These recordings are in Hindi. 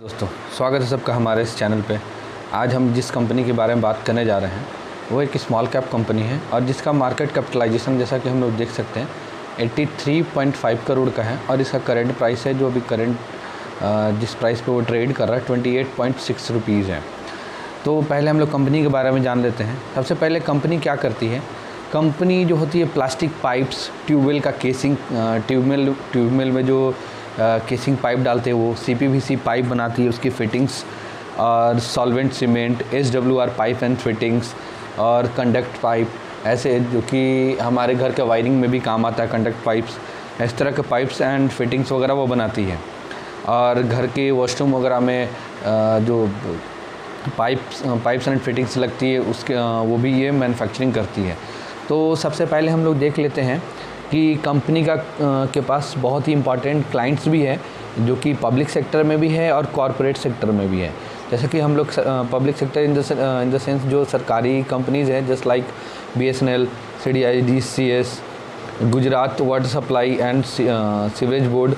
दोस्तों, स्वागत है सबका हमारे इस चैनल पे। आज हम जिस कंपनी के बारे में बात करने जा रहे हैं वो एक स्मॉल कैप कंपनी है और जिसका मार्केट कैपिटलाइजेशन जैसा कि हम लोग देख सकते हैं 83.5 करोड़ का है और इसका करंट प्राइस है जो अभी जिस प्राइस पे वो ट्रेड कर रहा है 28.6 रुपीज़ है। तो पहले हम लोग कंपनी के बारे में जान लेते हैं। सबसे पहले कंपनी क्या करती है। कंपनी जो होती है प्लास्टिक पाइप्स, ट्यूबवेल का केसिंग, ट्यूबवेल में जो केसिंग पाइप डालते हैं वो CPVC पाइप बनाती है, उसकी फिटिंग्स और solvent cement, SWR pipe and fittings और कंडक्ट पाइप, ऐसे जो कि हमारे घर के वायरिंग में भी काम आता है। कंडक्ट पाइप्स, इस तरह के पाइप्स एंड फिटिंग्स वगैरह वो बनाती है। और घर के वॉशरूम वगैरह में जो पाइप्स एंड फिटिंग्स लगती है उसके वो भी ये मैन्युफैक्चरिंग करती है। तो सबसे पहले हम लोग देख लेते हैं कि कंपनी के पास बहुत ही इम्पॉर्टेंट क्लाइंट्स भी है जो कि पब्लिक सेक्टर में भी है और कॉरपोरेट सेक्टर में भी है। जैसे कि हम लोग public sector in the sense जो सरकारी कंपनीज़ हैं just like BSNL, CDIDCS, Gujarat water supply and sewerage board,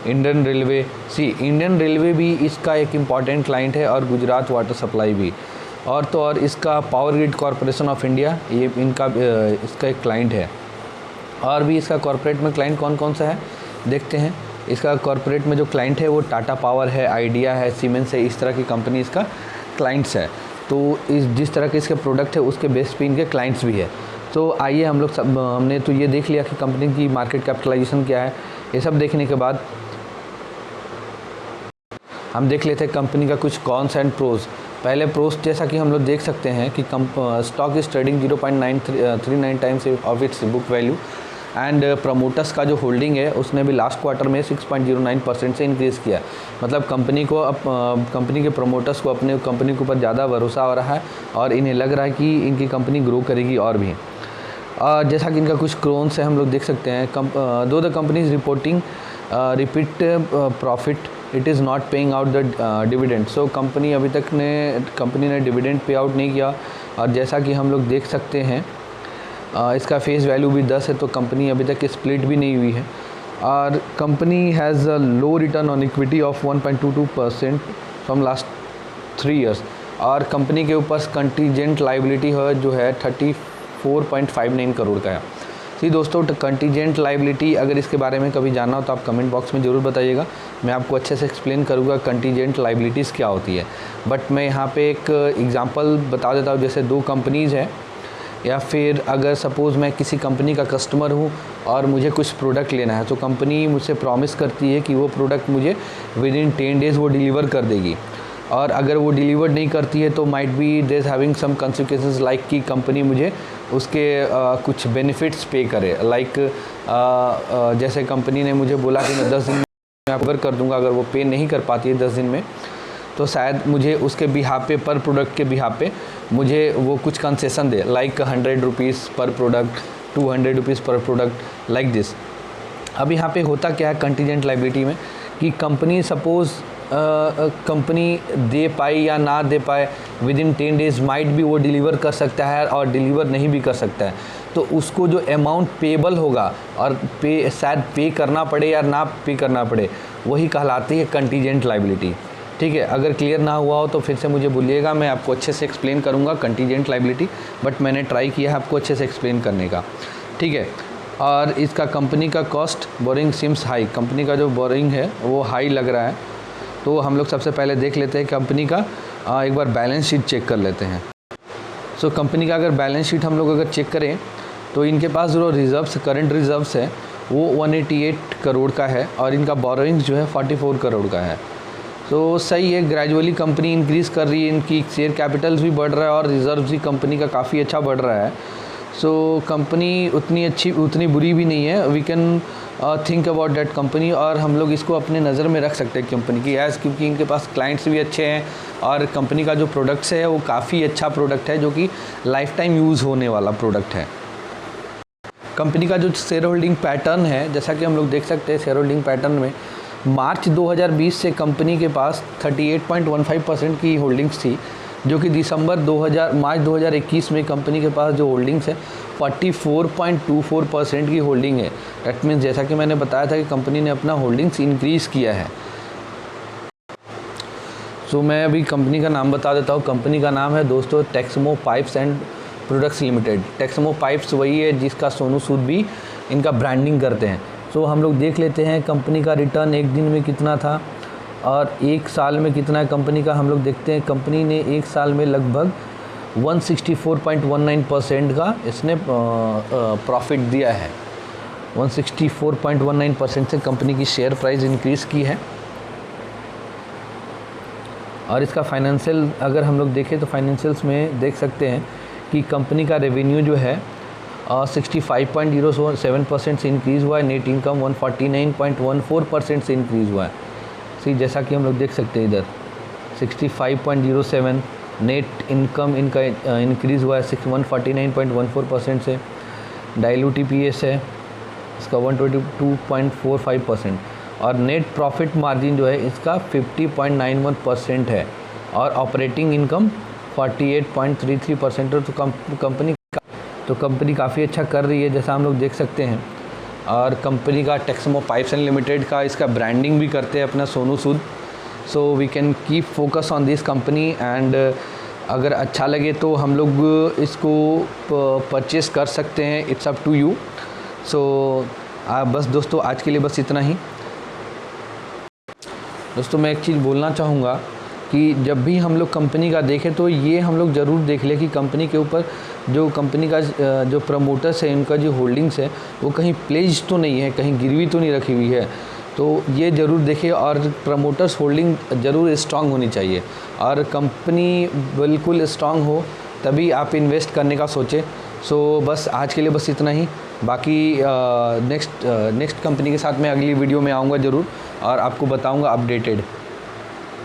Indian railway. Indian railway भी इसका एक इम्पॉर्टेंट क्लाइंट है और गुजरात वाटर सप्लाई भी। और तो और इसका power grid corporation of India ये इसका एक क्लाइंट है। और भी इसका कॉर्पोरेट में क्लाइंट कौन कौन सा है देखते हैं। इसका कॉर्पोरेट में जो क्लाइंट है वो टाटा पावर है, आइडिया है, सीमेंस है, इस तरह की कंपनी इसका क्लाइंट्स है। तो जिस तरह के इसके प्रोडक्ट है उसके बेस पे इनके क्लाइंट्स भी है। तो आइए हम लोग हमने तो ये देख लिया कि कंपनी की मार्केट कैपिटलाइजेशन क्या है। ये सब देखने के बाद हम देख लेते हैं कंपनी का कुछ कॉन्स एंड प्रोज। पहले प्रोज जैसा कि हम लोग देख सकते हैं कि stock is trading 0.939 times of its book value and promoters का जो होल्डिंग है उसने भी लास्ट क्वार्टर में 6.09% से इंक्रीज़ किया। मतलब कंपनी के प्रमोटर्स को अपने कंपनी के ऊपर ज़्यादा भरोसा हो रहा है और इन्हें लग रहा है कि इनकी कंपनी ग्रो करेगी और भी। जैसा कि इनका कुछ क्रोन्स है हम लोग देख सकते हैं। दो the company is reporting repeat profit, it is not paying out the dividend. So company ने डिविडेंड पे आउट नहीं किया। और जैसा कि हम लोग देख सकते हैं इसका फेस वैल्यू भी 10 है, तो कंपनी अभी तक स्प्लिट भी नहीं हुई है। और company has a low return on equity of 1.22% from last 3 years. और कंपनी के ऊपर कंटीजेंट लाइबिलिटी जो है 34.59 करोड़ का है। दोस्तों, कंटीजेंट लाइबिलिटी अगर इसके बारे में कभी जानना हो तो आप कमेंट बॉक्स में ज़रूर बताइएगा। मैं आपको अच्छे से एक्सप्लेन करूँगा कंटीजेंट लाइबिलिटीज़ क्या होती है। बट मैं यहाँ पे एक एग्जांपल बता देता हूँ। जैसे 2 कंपनीज़ हैं या फिर अगर सपोज़ मैं किसी कंपनी का कस्टमर हूँ और मुझे कुछ प्रोडक्ट लेना है तो कंपनी मुझसे प्रॉमिस करती है कि वो प्रोडक्ट मुझे विद इन 10 डेज़ वो डिलीवर कर देगी। और अगर वो डिलीवर नहीं करती है तो might be there having some consequences like कि कंपनी मुझे उसके कुछ बेनिफिट्स पे करे। लाइक जैसे कंपनी ने मुझे बोला कि मैं 10 दिन में कवर कर दूंगा। अगर वो पे नहीं कर पाती है 10 दिन में तो शायद मुझे उसके बिहाफ पे पर प्रोडक्ट के बिहाफ पे मुझे वो कुछ कंसेशन दे, लाइक 100 रुपीज़ पर प्रोडक्ट, 200 रुपीज़ पर प्रोडक्ट, लाइक दिस। अब यहाँ पे होता क्या है कंटीजेंट लाइबिलिटी में कि कंपनी सपोज़ कंपनी दे पाए या ना दे पाए विद इन 10 डेज़ माइट भी वो डिलीवर कर सकता है और डिलीवर नहीं भी कर सकता है। तो उसको जो अमाउंट पेबल होगा और शायद पे करना पड़े या ना पे करना पड़े वही कहलाती है कंटीजेंट लाइबिलिटी। ठीक है, अगर क्लियर ना हुआ हो तो फिर से मुझे बोलिएगा, मैं आपको अच्छे से एक्सप्लेन करूँगा कंटीजेंट लाइबिलिटी। बट मैंने ट्राई किया है आपको अच्छे से एक्सप्लेन करने का। ठीक है, और इसका कंपनी का cost borrowing seems high, company का जो बोरिंग है वो हाई लग रहा है। तो हम लोग सबसे पहले देख लेते हैं कंपनी का एक बार बैलेंस शीट चेक कर लेते हैं। सो कंपनी का अगर बैलेंस शीट हम लोग अगर चेक करें तो इनके पास जो करंट रिजर्व्स है वो 188 करोड़ का है और इनका बोरोइंग्स जो है 44 करोड़ का है। तो सही है, ग्रेजुअली कंपनी इंक्रीज़ कर रही है, इनकी शेयर कैपिटल्स भी बढ़ रहा है और रिजर्व भी कंपनी का काफ़ी अच्छा बढ़ रहा है। सो कंपनी उतनी बुरी भी नहीं है। We can think about that company और हम लोग इसको अपने नज़र में रख सकते हैं कंपनी की क्योंकि इनके पास क्लाइंट्स भी अच्छे हैं और कंपनी का जो प्रोडक्ट्स है वो काफ़ी अच्छा प्रोडक्ट है जो कि लाइफ टाइम यूज़ होने वाला प्रोडक्ट है। कंपनी का जो शेयर होल्डिंग पैटर्न है जैसा कि हम लोग देख सकते हैं, शेयर होल्डिंग पैटर्न में मार्च 2020 से कंपनी के पास 38.15% की होल्डिंग्स थी जो कि मार्च 2021 में कंपनी के पास जो होल्डिंग्स है 44.24% की होल्डिंग है। डैट मीन्स जैसा कि मैंने बताया था कि कंपनी ने अपना होल्डिंग्स इंक्रीज़ किया है। सो मैं अभी कंपनी का नाम बता देता हूँ। कंपनी का नाम है दोस्तों Texmo Pipes and Products Limited. Texmo Pipes वही है जिसका सोनू सूद भी इनका ब्रांडिंग करते हैं। सो हम लोग देख लेते हैं कंपनी का रिटर्न एक दिन में कितना था और एक साल में कितना है कंपनी का। हम लोग देखते हैं कंपनी ने एक साल में लगभग 164.19% का इसने प्रॉफिट दिया है। 164.19% से कंपनी की शेयर प्राइस इंक्रीज़ की है। और इसका फाइनेंशियल अगर हम लोग देखें तो फाइनेंशियल्स में देख सकते हैं कि कंपनी का रेवेन्यू जो है 65.07% से इंक्रीज़ हुआ है। नेट इनकम 149.14% से इंक्रीज़ हुआ है। सी जैसा कि हम लोग देख सकते हैं इधर 65.07 नेट इनकम इनका इंक्रीज़ हुआ है 149.14% से। डाइल्यूट EPS है इसका 122.45% और नेट प्रॉफिट मार्जिन जो है इसका 50.91% है और ऑपरेटिंग इनकम 48.33% है। तो कंपनी काफ़ी अच्छा कर रही है जैसा हम लोग देख सकते हैं। और कंपनी का टेक्समो पाइप्स एंड लिमिटेड का इसका ब्रांडिंग भी करते हैं अपना Sonu Sood. So we can keep focus on this company and अगर अच्छा लगे तो हम लोग इसको परचेस कर सकते हैं। It's up to you. So बस दोस्तों आज के लिए बस इतना ही। दोस्तों मैं एक चीज़ बोलना चाहूँगा कि जब भी हम लोग कंपनी का देखें तो ये हम लोग ज़रूर देख लें कि कंपनी के ऊपर जो कंपनी का जो प्रमोटर्स है उनका जो होल्डिंग्स है वो कहीं प्लेज तो नहीं है, कहीं गिरवी तो नहीं रखी हुई है। तो ये ज़रूर देखें और प्रमोटर्स होल्डिंग ज़रूर स्ट्रांग होनी चाहिए और कंपनी बिल्कुल स्ट्रांग हो तभी आप इन्वेस्ट करने का सोचें। सो बस आज के लिए बस इतना ही। बाकी नेक्स्ट कंपनी के साथ मैं अगली वीडियो में आऊँगा ज़रूर और आपको बताऊँगा अपडेटेड।